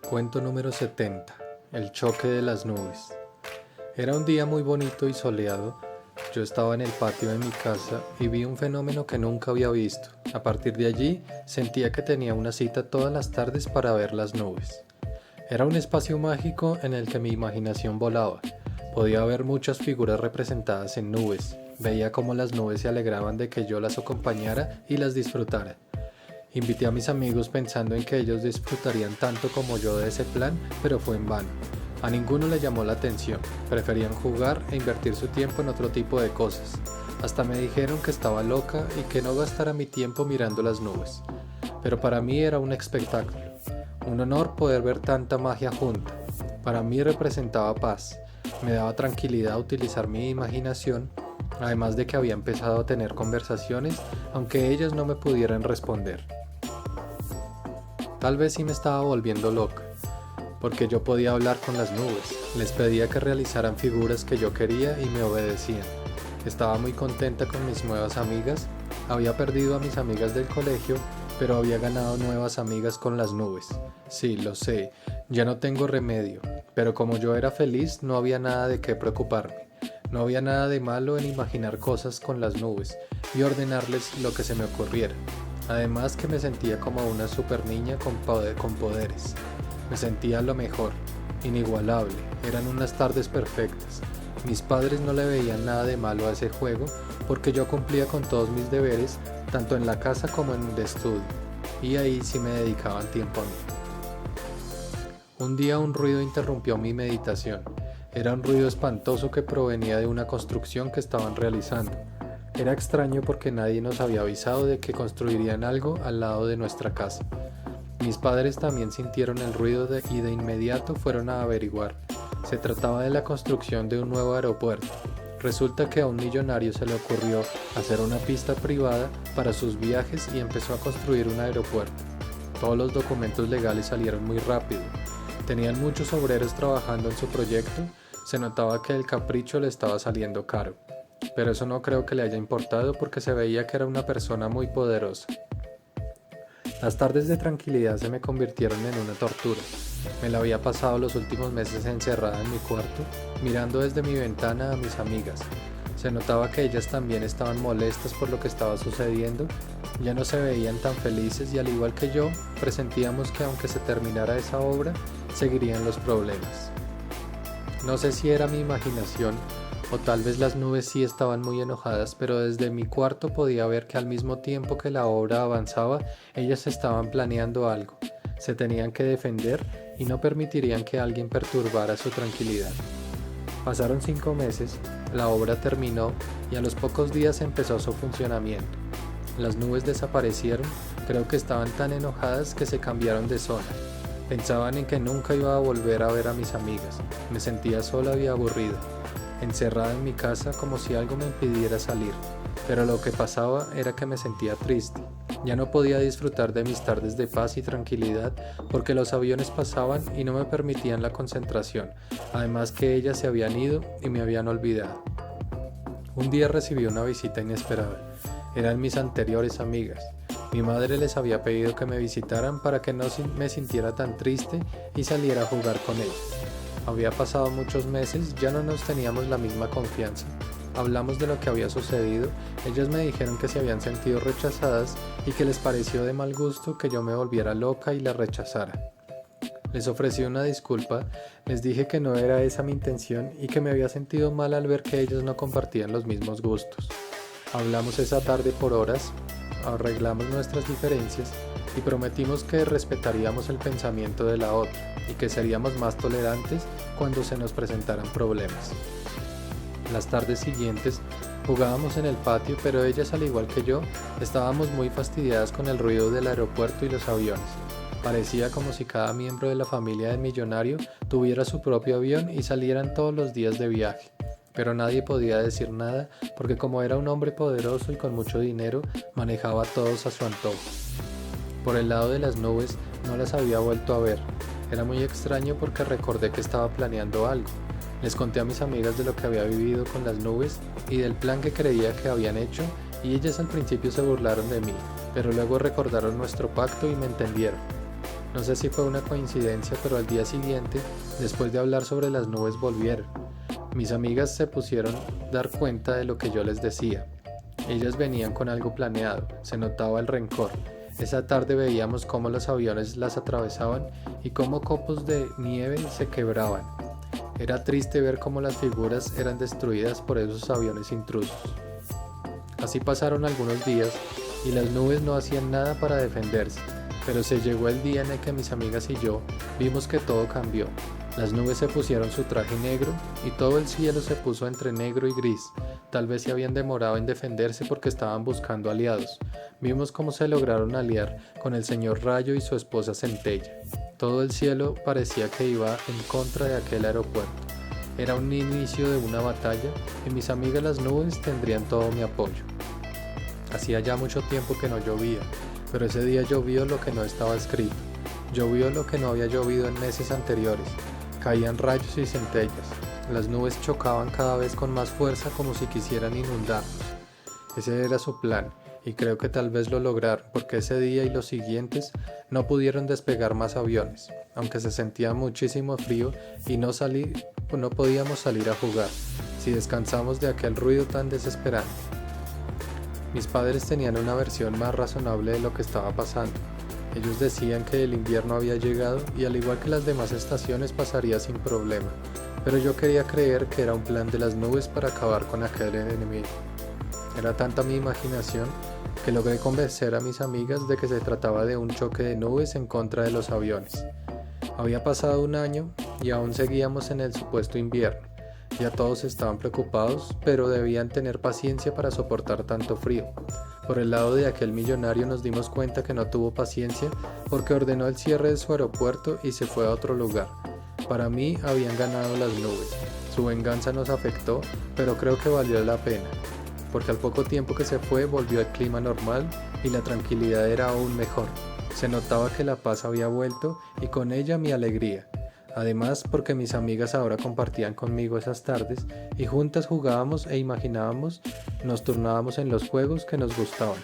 Cuento número 70. El choque de las nubes. Era un día muy bonito y soleado. Yo estaba en el patio de mi casa y vi un fenómeno que nunca había visto. A partir de allí, sentía que tenía una cita todas las tardes para ver las nubes. Era un espacio mágico en el que mi imaginación volaba. Podía ver muchas figuras representadas en nubes. Veía cómo las nubes se alegraban de que yo las acompañara y las disfrutara. Invité a mis amigos pensando en que ellos disfrutarían tanto como yo de ese plan, pero fue en vano. A ninguno le llamó la atención, preferían jugar e invertir su tiempo en otro tipo de cosas. Hasta me dijeron que estaba loca y que no gastara mi tiempo mirando las nubes. Pero para mí era un espectáculo, un honor poder ver tanta magia junta. Para mí representaba paz, me daba tranquilidad utilizar mi imaginación, además de que había empezado a tener conversaciones, aunque ellas no me pudieran responder. Tal vez sí me estaba volviendo loca, porque yo podía hablar con las nubes, les pedía que realizaran figuras que yo quería y me obedecían. Estaba muy contenta con mis nuevas amigas, había perdido a mis amigas del colegio, pero había ganado nuevas amigas con las nubes. Sí, lo sé, ya no tengo remedio, pero como yo era feliz no había nada de qué preocuparme. No había nada de malo en imaginar cosas con las nubes y ordenarles lo que se me ocurriera. Además que me sentía como una super niña con poderes. Me sentía lo mejor, inigualable, eran unas tardes perfectas. Mis padres no le veían nada de malo a ese juego porque yo cumplía con todos mis deberes, tanto en la casa como en el estudio, y ahí sí me dedicaban tiempo a mí. Un día un ruido interrumpió mi meditación. Era un ruido espantoso que provenía de una construcción que estaban realizando. Era extraño porque nadie nos había avisado de que construirían algo al lado de nuestra casa. Mis padres también sintieron el ruido y de inmediato fueron a averiguar. Se trataba de la construcción de un nuevo aeropuerto. Resulta que a un millonario se le ocurrió hacer una pista privada para sus viajes y empezó a construir un aeropuerto. Todos los documentos legales salieron muy rápido. Tenían muchos obreros trabajando en su proyecto. Se notaba que el capricho le estaba saliendo caro. Pero eso no creo que le haya importado porque se veía que era una persona muy poderosa. Las tardes de tranquilidad se me convirtieron en una tortura. Me la había pasado los últimos meses encerrada en mi cuarto, mirando desde mi ventana a mis amigas. Se notaba que ellas también estaban molestas por lo que estaba sucediendo, ya no se veían tan felices y al igual que yo, presentíamos que aunque se terminara esa obra, seguirían los problemas. No sé si era mi imaginación, o tal vez las nubes sí estaban muy enojadas, pero desde mi cuarto podía ver que al mismo tiempo que la obra avanzaba, ellas estaban planeando algo. Se tenían que defender y no permitirían que alguien perturbara su tranquilidad. Pasaron 5 meses, la obra terminó y a los pocos días empezó su funcionamiento. Las nubes desaparecieron, creo que estaban tan enojadas que se cambiaron de zona. Pensaban en que nunca iba a volver a ver a mis amigas. Me sentía sola y aburrida, encerrada en mi casa como si algo me impidiera salir, pero lo que pasaba era que me sentía triste. Ya no podía disfrutar de mis tardes de paz y tranquilidad porque los aviones pasaban y no me permitían la concentración, además que ellas se habían ido y me habían olvidado. Un día recibí una visita inesperada. Eran mis anteriores amigas. Mi madre les había pedido que me visitaran para que no me sintiera tan triste y saliera a jugar con ellas. Había pasado muchos meses, ya no nos teníamos la misma confianza. Hablamos de lo que había sucedido, ellas me dijeron que se habían sentido rechazadas y que les pareció de mal gusto que yo me volviera loca y las rechazara. Les ofrecí una disculpa, les dije que no era esa mi intención y que me había sentido mal al ver que ellos no compartían los mismos gustos. Hablamos esa tarde por horas, arreglamos nuestras diferencias y prometimos que respetaríamos el pensamiento de la otra y que seríamos más tolerantes cuando se nos presentaran problemas. Las tardes siguientes jugábamos en el patio, pero ellas, al igual que yo, estábamos muy fastidiadas con el ruido del aeropuerto y los aviones. Parecía como si cada miembro de la familia del millonario tuviera su propio avión y salieran todos los días de viaje. Pero nadie podía decir nada porque como era un hombre poderoso y con mucho dinero, manejaba a todos a su antojo. Por el lado de las nubes no las había vuelto a ver. Era muy extraño porque recordé que estaba planeando algo. Les conté a mis amigas de lo que había vivido con las nubes y del plan que creía que habían hecho y ellas al principio se burlaron de mí, pero luego recordaron nuestro pacto y me entendieron. No sé si fue una coincidencia, pero al día siguiente, después de hablar sobre las nubes, volvieron. Mis amigas se pusieron a dar cuenta de lo que yo les decía. Ellas venían con algo planeado, se notaba el rencor. Esa tarde veíamos cómo los aviones las atravesaban y cómo copos de nieve se quebraban. Era triste ver cómo las figuras eran destruidas por esos aviones intrusos. Así pasaron algunos días y las nubes no hacían nada para defenderse, pero se llegó el día en el que mis amigas y yo vimos que todo cambió. Las nubes se pusieron su traje negro y todo el cielo se puso entre negro y gris. Tal vez se habían demorado en defenderse porque estaban buscando aliados. Vimos cómo se lograron aliar con el señor Rayo y su esposa Centella. Todo el cielo parecía que iba en contra de aquel aeropuerto. Era un inicio de una batalla y mis amigas las nubes tendrían todo mi apoyo. Hacía ya mucho tiempo que no llovía, pero ese día llovió lo que no estaba escrito. Llovió lo que no había llovido en meses anteriores. Caían rayos y centellas. Las nubes chocaban cada vez con más fuerza como si quisieran inundarnos. Ese era su plan, y creo que tal vez lo lograron, porque ese día y los siguientes no pudieron despegar más aviones, aunque se sentía muchísimo frío y no podíamos salir a jugar, si descansamos de aquel ruido tan desesperante. Mis padres tenían una versión más razonable de lo que estaba pasando. Ellos decían que el invierno había llegado y al igual que las demás estaciones pasaría sin problema, pero yo quería creer que era un plan de las nubes para acabar con aquel enemigo. Era tanta mi imaginación que logré convencer a mis amigas de que se trataba de un choque de nubes en contra de los aviones. Había pasado un año y aún seguíamos en el supuesto invierno. Ya todos estaban preocupados, pero debían tener paciencia para soportar tanto frío. Por el lado de aquel millonario nos dimos cuenta que no tuvo paciencia porque ordenó el cierre de su aeropuerto y se fue a otro lugar. Para mí habían ganado las nubes. Su venganza nos afectó, pero creo que valió la pena, porque al poco tiempo que se fue volvió el clima normal y la tranquilidad era aún mejor. Se notaba que la paz había vuelto y con ella mi alegría. Además, porque mis amigas ahora compartían conmigo esas tardes y juntas jugábamos e imaginábamos, nos turnábamos en los juegos que nos gustaban.